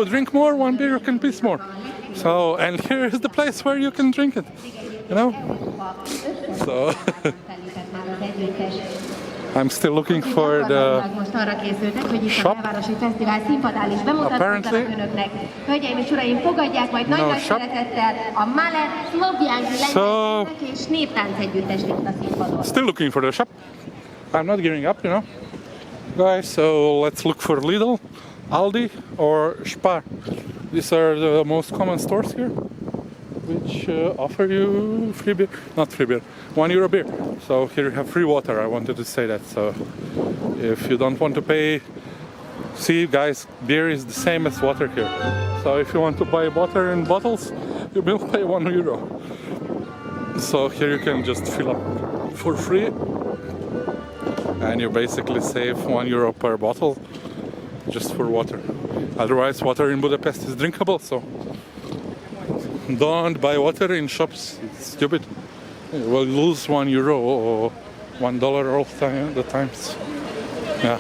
drink more, one beer can piss more. So, and here is the place where you can drink it, you know? So, I'm still looking for the shop. Apparently, no shop. So, still looking for the shop. I'm not giving up, you know, guys. So let's look for Lidl, Aldi, or Spar. These are the most common stores here, which offer you free beer, not free beer, €1 beer. So here you have free water. I wanted to say that. So if you don't want to pay, see guys, beer is the same as water here. So if you want to buy water in bottles, you will pay €1. So here you can just fill up for free, and you basically save €1 per bottle just for water. Otherwise, water in Budapest is drinkable, so don't buy water in shops. It's stupid. You will lose €1 or $1 all the times. Yeah.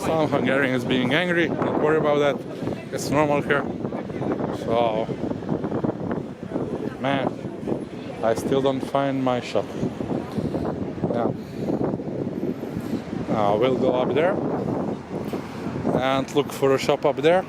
Some Hungarians being angry. Don't worry about that. It's normal here. So, man, I still don't find my shop. Yeah. We'll go up there and look for a shop up there.